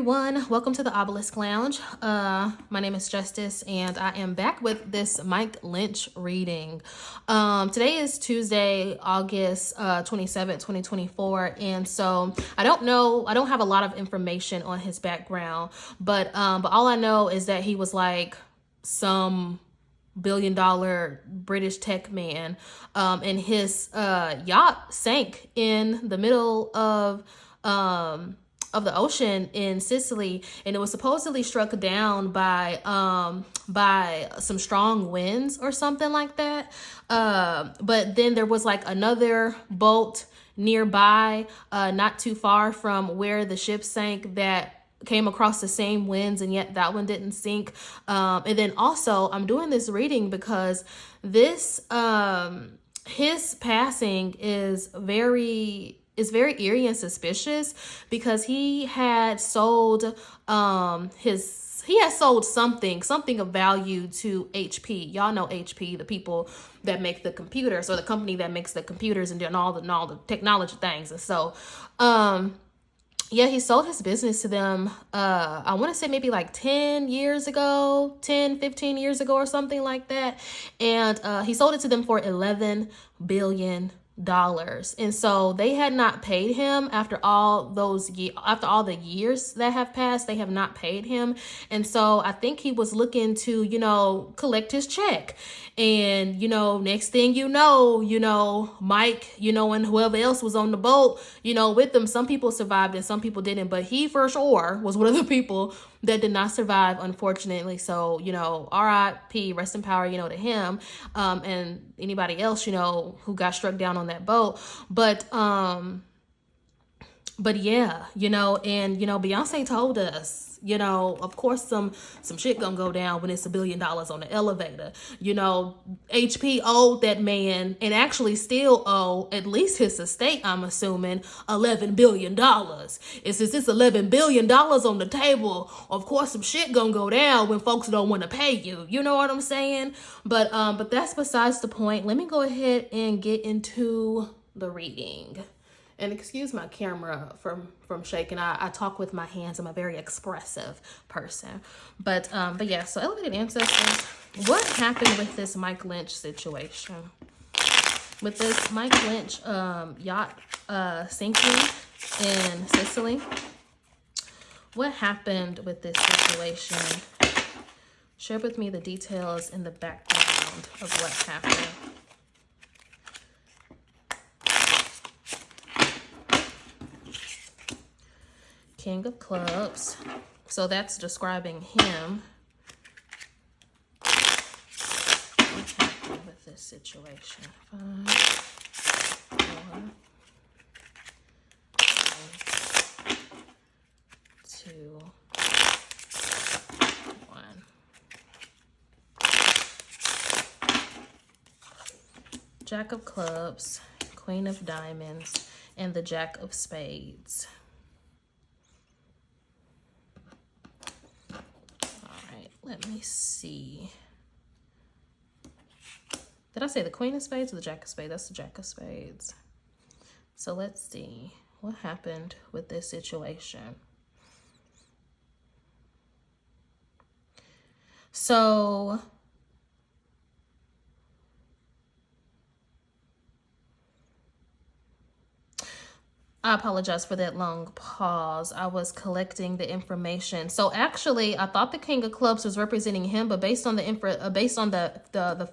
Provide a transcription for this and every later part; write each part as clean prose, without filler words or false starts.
everyone, welcome to the Obelisk Lounge. My name is Justice and I am back with this Mike Lynch reading. Today is Tuesday, August 27th, 2024, and so I don't have a lot of information on his background, but all I know is that he was like some billion-dollar British tech man, and his yacht sank in the middle of the ocean in Sicily, and it was supposedly struck down by some strong winds or something like that. But then there was like another boat nearby, not too far from where the ship sank, that came across the same winds, and yet that one didn't sink. And then also I'm doing this reading because this his passing is very eerie and suspicious, because he had sold something of value to HP. Y'all know HP, the people that make the computers, or the company that makes the computers and doing all the technology things. And so yeah, he sold his business to them, I want to say maybe like 15 years ago or something like that. And he sold it to them for $11 billion. And so they had not paid him after all the years that have passed. They have not paid him. And so I think he was looking to, collect his check. And, next thing Mike, and whoever else was on the boat, with them, some people survived and some people didn't, but he for sure was one of the people that did not survive, unfortunately. So, R.I.P., rest in power, to him, and anybody else, who got struck down on that boat. But yeah, and, Beyonce told us, of course, some shit gonna go down when it's $1 billion on the elevator. HP owed that man, and actually still owe, at least his estate, I'm assuming, $11 billion. And since it's $11 billion on the table, of course some shit gonna go down when folks don't want to pay you. You know what I'm saying? But that's besides the point. Let me go ahead and get into the reading. And excuse my camera from shaking. I talk with my hands. I'm a very expressive person. But yeah, so Elevated Ancestors, what happened with this Mike Lynch situation? With this Mike Lynch yacht sinking in Sicily? What happened with this situation? Share with me the details in the background of what happened. King of Clubs. So that's describing him. What happened with this situation? 5, 4, 3, 2, 1. Jack of Clubs, Queen of Diamonds, and the Jack of Spades. Let me see. Did I say the Queen of Spades or the Jack of Spades? That's the Jack of Spades. So let's see what happened with this situation. So I apologize for that long pause. I was collecting the information. So actually, I thought the King of Clubs was representing him, but based on the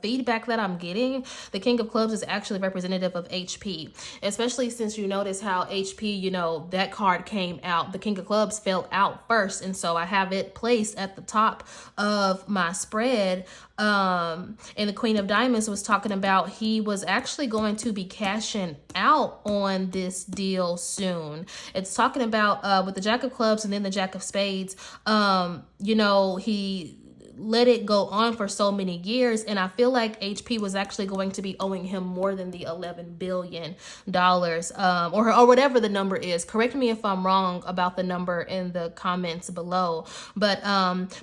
feedback that I'm getting, the King of Clubs is actually representative of HP. Especially since you notice how HP, that card came out. The King of Clubs fell out first, and so I have it placed at the top of my spread. And the Queen of Diamonds was talking about he was actually going to be cashing out on this deal soon. It's talking about with the Jack of Clubs and then the Jack of Spades, he let it go on for so many years, and I feel like HP was actually going to be owing him more than the $11 billion, or whatever the number is. Correct me if I'm wrong about the number in the comments below, but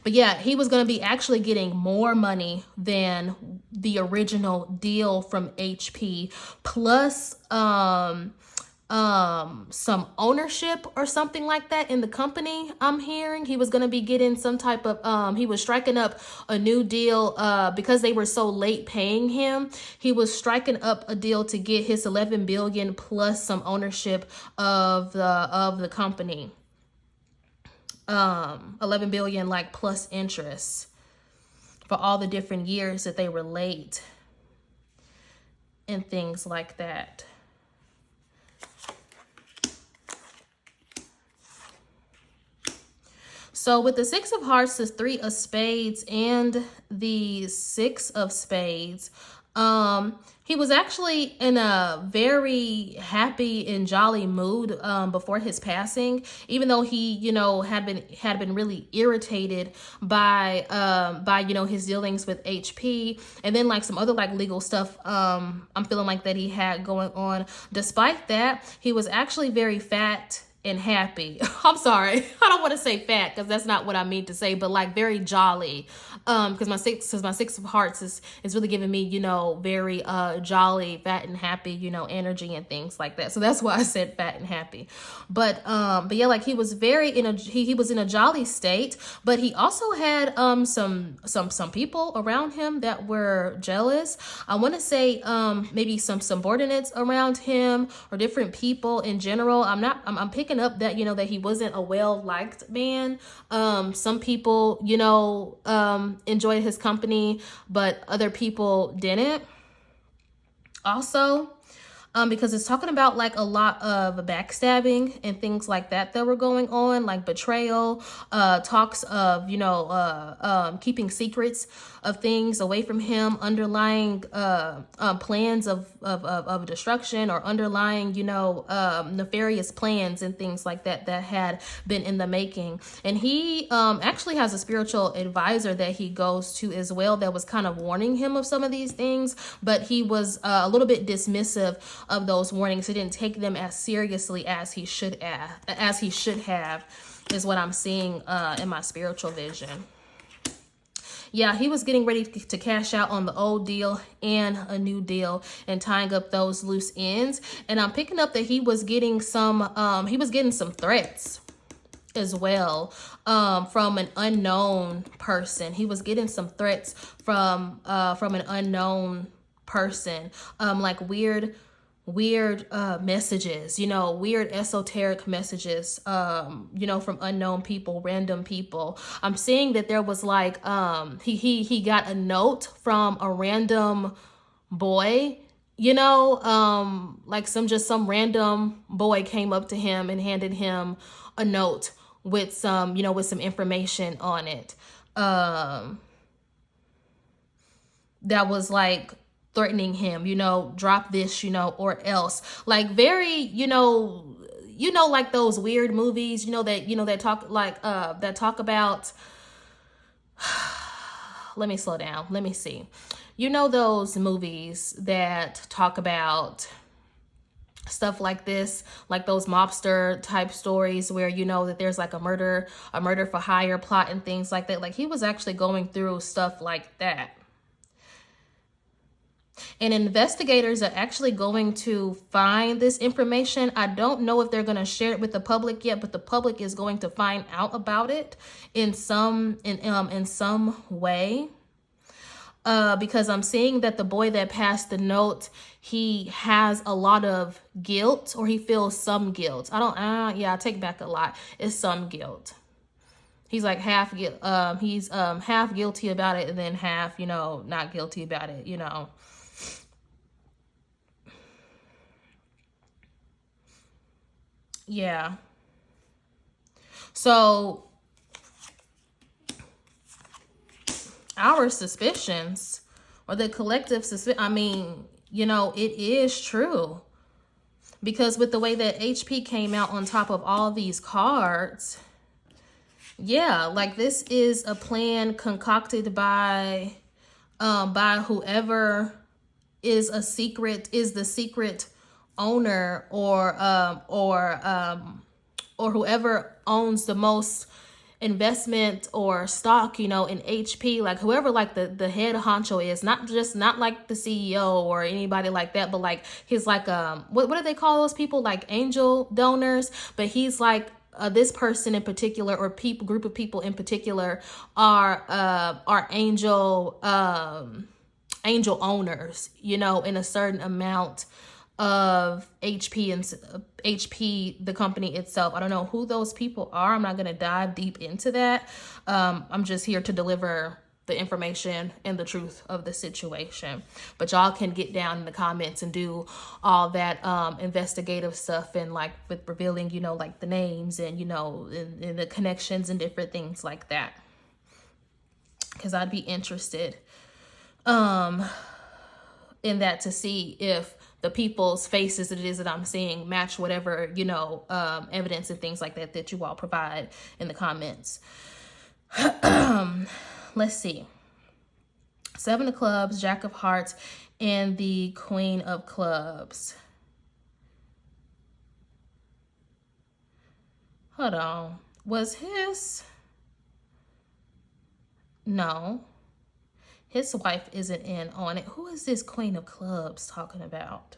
yeah, he was going to be actually getting more money than the original deal from HP, plus some ownership or something like that in the company. I'm hearing he was going to be getting some type of he was striking up a new deal because they were so late paying him. He was striking up a deal to get his 11 billion plus some ownership of the company. 11 billion like plus interest for all the different years that they were late and things like that. So with the 6 of Hearts, the 3 of Spades, and the 6 of Spades, he was actually in a very happy and jolly mood before his passing, even though he, you know, had been really irritated by you know, his dealings with HP, and then like some other like legal stuff I'm feeling like that he had going on. Despite that, he was actually very fat and happy. I'm sorry, I don't want to say fat because that's not what I mean to say, but like very jolly. Because my 6 of Hearts is really giving me, you know, very jolly, fat and happy, you know, energy and things like that. So that's why I said fat and happy. But yeah, like he was very he was in a jolly state, but he also had some people around him that were jealous. I want to say maybe some subordinates around him or different people in general. I'm picking up that, you know, that he wasn't a well-liked man. Some people, you know, enjoyed his company, but other people didn't. Also, because it's talking about like a lot of backstabbing and things like that were going on, like betrayal, talks of, you know, keeping secrets of things away from him, underlying plans of destruction, or underlying, you know, nefarious plans and things like that had been in the making. And he actually has a spiritual advisor that he goes to as well that was kind of warning him of some of these things, but he was a little bit dismissive of those warnings. He didn't take them as seriously as he should have, is what I'm seeing in my spiritual vision. Yeah, he was getting ready to cash out on the old deal and a new deal and tying up those loose ends. And I'm picking up that he was getting some threats as well from an unknown person. He was getting some threats from an unknown person, like weird messages, you know, weird esoteric messages, you know, from unknown people, random people. I'm seeing that there was like he got a note from a random boy, you know, like some random boy came up to him and handed him a note with some, you know, with some information on it, that was like threatening him, you know, drop this, you know, or else. Like very, you know, like those weird movies, you know, that talk like that talk about let me slow down. Let me see. You know, those movies that talk about stuff like this, like those mobster type stories where, you know, that there's like a murder for hire plot and things like that. Like he was actually going through stuff like that. And investigators are actually going to find this information. I don't know if they're going to share it with the public yet, but the public is going to find out about it in some way. Because I'm seeing that the boy that passed the note, he has a lot of guilt, or he feels some guilt. I take back a lot. It's some guilt. He's like half guilty about it, and then half, you know, not guilty about it, you know. Yeah. So our suspicions, or the collective suspicion, I mean, you know, it is true. Because with the way that HP came out on top of all these cards, yeah, like this is a plan concocted by whoever is the secret owner, or whoever owns the most investment or stock, you know, in HP, like whoever like the head honcho is, not like the CEO or anybody like that, but like he's like what do they call those people, like angel donors, but he's like this person in particular, or group of people in particular are angel owners, you know, in a certain amount of HP, the company itself. I don't know who those people are. I'm not going to dive deep into that. I'm just here to deliver the information and the truth of the situation. But y'all can get down in the comments and do all that investigative stuff, and like with revealing, you know, like the names and, you know, and the connections and different things like that. Because I'd be interested in that, to see if the people's faces that it is that I'm seeing match whatever, you know, evidence and things like that you all provide in the comments. Let's see. 7 of Clubs, Jack of Hearts, and the Queen of Clubs. Hold on. Was his... No. His wife isn't in on it. Who is this Queen of Clubs talking about?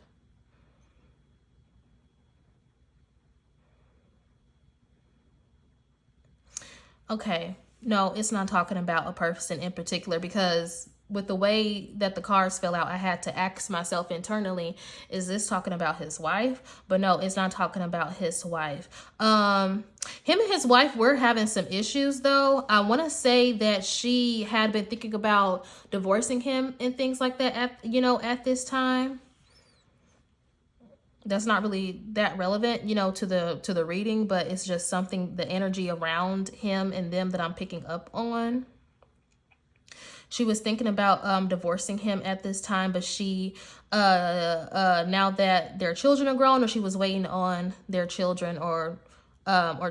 Okay. No, it's not talking about a person in particular, because with the way that the cards fell out, I had to ask myself internally, is this talking about his wife? But no, it's not talking about his wife. Him and his wife were having some issues, though. I want to say that she had been thinking about divorcing him and things like that at this time. That's not really that relevant, you know, to the reading, but it's just something, the energy around him and them, that I'm picking up on. She was thinking about divorcing him at this time, but she now that their children are grown, or she was waiting on their children or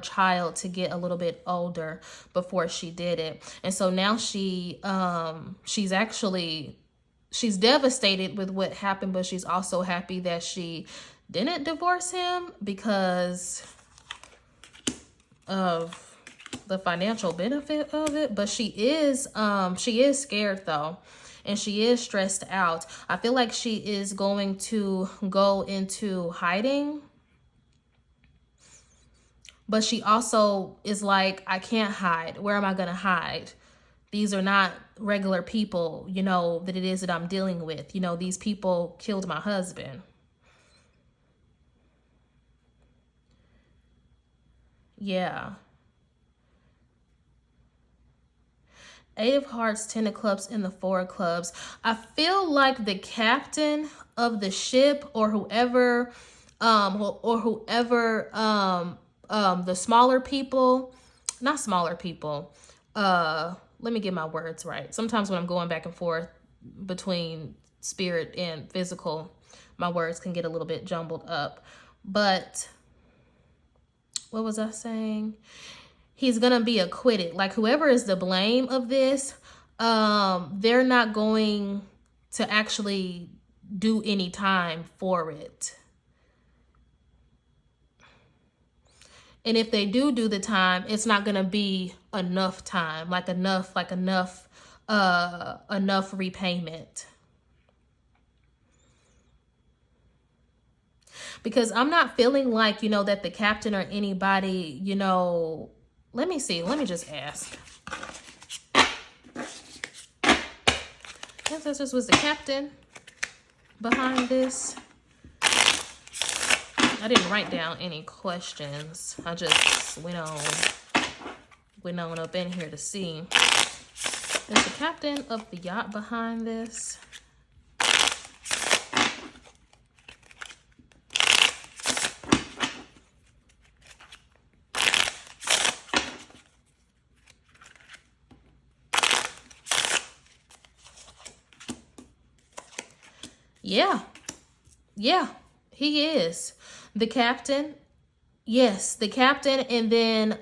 child to get a little bit older before she did it. And so now she's devastated with what happened, but she's also happy that she didn't divorce him because of the financial benefit of it. But she is scared though, and she is stressed out. I feel like she is going to go into hiding, but she also is like, I can't hide. Where am I gonna hide? These are not regular people, you know, that it is that I'm dealing with. You know, these people killed my husband. Yeah. 8 of Hearts, 10 of Clubs, and the 4 of Clubs. I feel like the captain of the ship, or whoever, the smaller people, not smaller people. Let me get my words right. Sometimes when I'm going back and forth between spirit and physical, my words can get a little bit jumbled up. But what was I saying? He's gonna be acquitted. Like whoever is the blame of this, they're not going to actually do any time for it. And if they do the time, it's not gonna be enough time, enough repayment. Because I'm not feeling like, you know, that the captain or anybody, you know, let me see. Let me just ask. Ancestors, was the captain behind this? I didn't write down any questions. I just went on up in here to see. Is the captain of the yacht behind this? Yeah, he is. The captain. Yes, the captain, and then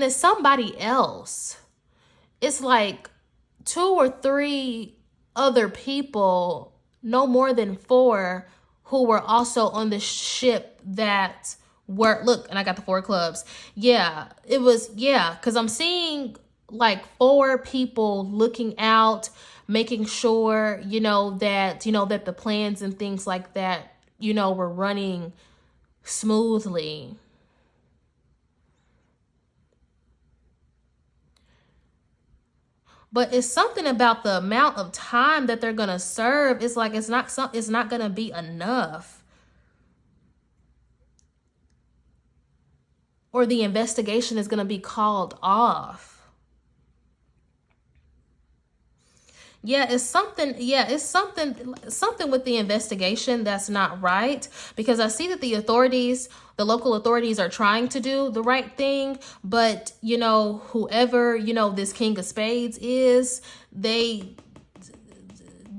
somebody else. It's like 2 or 3 other people, no more than 4, who were also on the ship that Work, look, and I got the 4 clubs. Yeah, it was, yeah, because I'm seeing like 4 people looking out, making sure, that, that the plans and things like that, were running smoothly. But it's something about the amount of time that they're gonna serve. It's like it's not gonna be enough. Or the investigation is gonna be called off. It's something with the investigation that's not right, because I see that the local authorities are trying to do the right thing, but whoever, this King of Spades is, they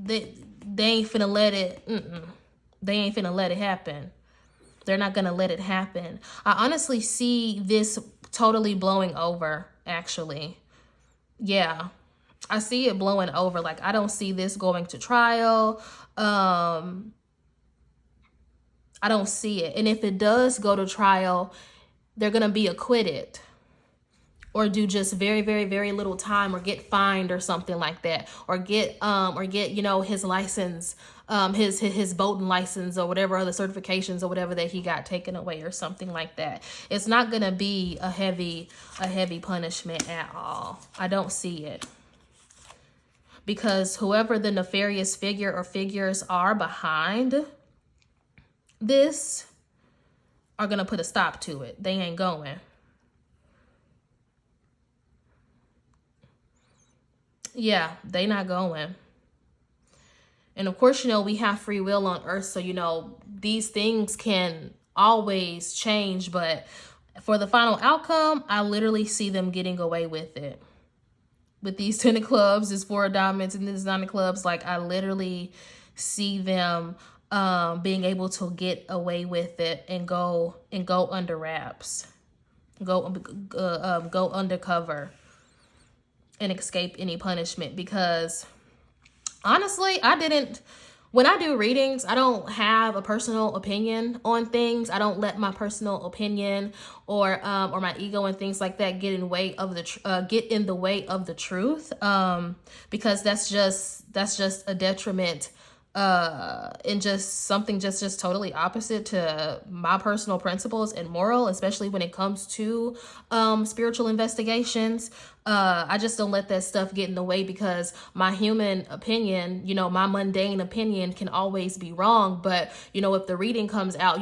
ain't finna let it, they ain't finna let it happen. They're not gonna let it happen. I honestly see this totally blowing over, actually. Yeah. I see it blowing over. Like, I don't see this going to trial. I don't see it. And if it does go to trial, they're going to be acquitted or do just very, very, very little time or get fined or something like that, or get his license, his boating license or whatever other certifications or whatever that he got taken away or something like that. It's not going to be a heavy punishment at all. I don't see it. Because whoever the nefarious figure or figures are behind this are going to put a stop to it. They ain't going. Yeah, they not going. And of course, we have free will on earth. So, these things can always change. But for the final outcome, I literally see them getting away with it. With these 10 of clubs, this 4 of diamonds, and this 9 of clubs, like, I literally see them being able to get away with it and go under wraps, go undercover and escape any punishment. Because honestly, when I do readings, I don't have a personal opinion on things. I don't let my personal opinion or my ego and things like that get in the way of the truth. Because that's just a detriment and just something just totally opposite to my personal principles and moral, especially when it comes to spiritual investigations. I just don't let that stuff get in the way, because my human opinion, my mundane opinion can always be wrong. But, if the reading comes out,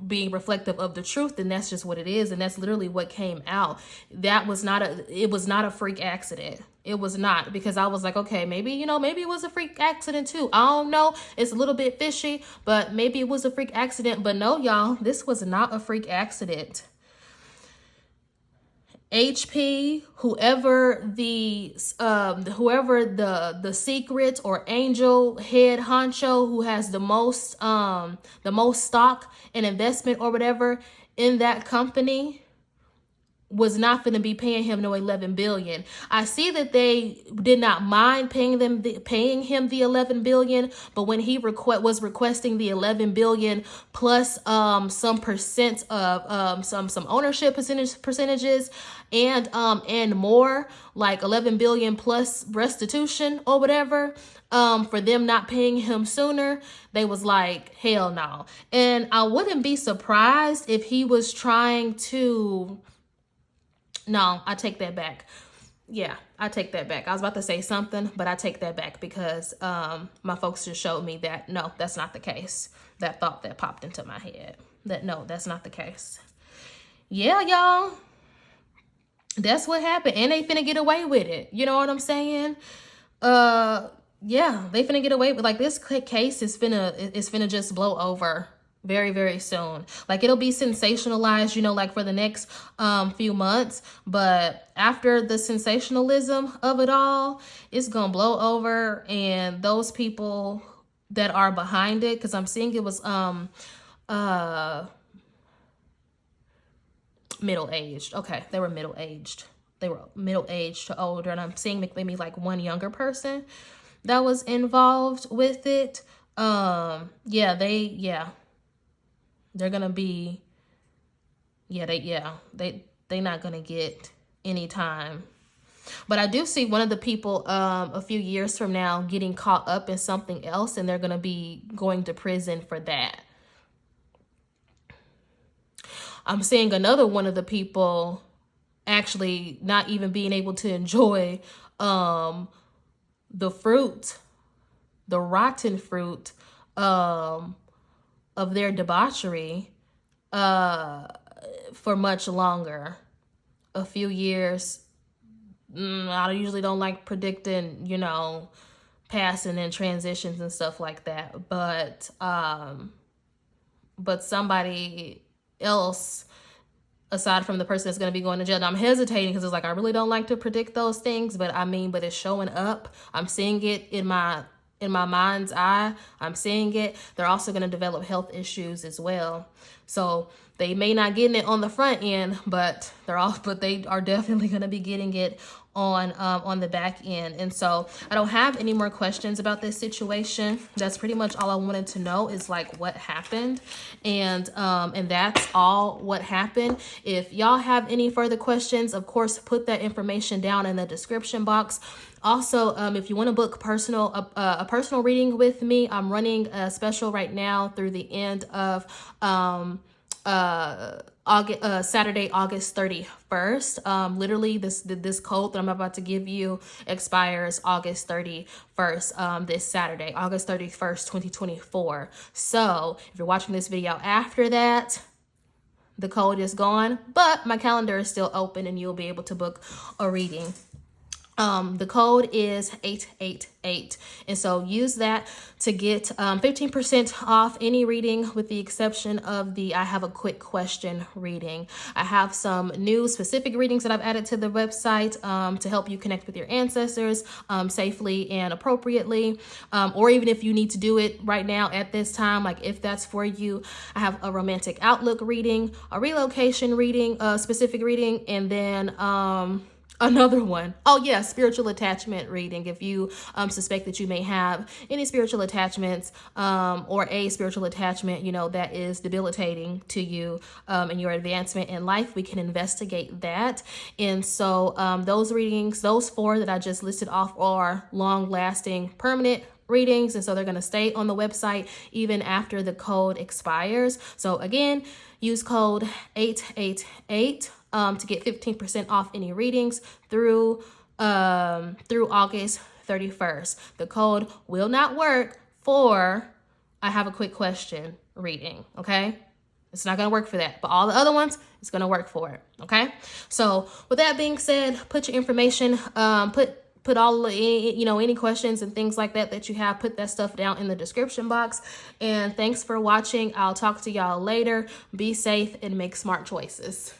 being reflective of the truth, then that's just what it is. And that's literally what came out. It was not a freak accident. It was not, because I was like, okay, maybe it was a freak accident too. I don't know. It's a little bit fishy, but maybe it was a freak accident. But no, y'all, this was not a freak accident. HP, whoever the secret or angel head honcho who has the most stock and investment or whatever in that company, was not going to be paying him no 11 billion. I see that they did not mind paying him the 11 billion, but when he was requesting the 11 billion plus some percent of some ownership percentages and more, like 11 billion plus restitution or whatever, for them not paying him sooner, they was like, hell no. And I wouldn't be surprised if he was trying to... No, I take that back. Yeah, I take that back. I was about to say something, but I take that back, because my folks just showed me that, no, that's not the case. That thought that popped into my head. No, that's not the case. Yeah, y'all. That's what happened. And they finna get away with it. You know what I'm saying? Yeah, they finna get away with, like, this case is finna just blow over very, very soon. Like, it'll be sensationalized, like for the next few months, but after the sensationalism of it all, it's gonna blow over. And those people that are behind it, because I'm seeing it was middle-aged. Okay, they were middle-aged. They were middle-aged to older, and I'm seeing maybe like one younger person that was involved with it. They're gonna be they not gonna get any time. But I do see one of the people a few years from now getting caught up in something else, and they're gonna be going to prison for that. I'm seeing another one of the people actually not even being able to enjoy the fruit, the rotten fruit of their debauchery for much longer. A few years. I usually don't like predicting, passing and transitions and stuff like that. But somebody else, aside from the person that's going to be going to jail. Now, I'm hesitating because it's like, I really don't like to predict those things, but it's showing up. I'm seeing it in my mind's eye. I'm seeing it. They're also going to develop health issues as well. So they may not get it on the front end, but they are definitely going to be getting it on the back end. And so I don't have any more questions about this situation. That's pretty much all I wanted to know, is like what happened. And that's all what happened. If y'all have any further questions, of course, put that information down in the description box. Also, if you want to book a personal reading with me, I'm running a special right now through the end of Saturday, August 31st. Literally this code that I'm about to give you expires August 31st, this Saturday, August 31st, 2024. So if you're watching this video after that, the code is gone, but my calendar is still open and you'll be able to book a reading. The code is 888. And so use that to get 15% off any reading, with the exception of the I have a quick question reading. I have some new specific readings that I've added to the website to help you connect with your ancestors safely and appropriately. Or even if you need to do it right now at this time, like if that's for you, I have a romantic outlook reading, a relocation reading, a specific reading, and then another one. Oh yeah, spiritual attachment reading. If you suspect that you may have any spiritual attachments or a spiritual attachment, that is debilitating to you and your advancement in life, we can investigate that. And so those readings, those 4 that I just listed off, are long-lasting, permanent readings. And so they're going to stay on the website even after the code expires. So again, use code 888 to get 15% off any readings through August 31st. The code will not work for I have a quick question reading, okay? It's not going to work for that, but all the other ones, it's going to work for it, okay? So with that being said, put your information, put all any questions and things like that you have, put that stuff down in the description box. And thanks for watching. I'll talk to y'all later. Be safe and make smart choices.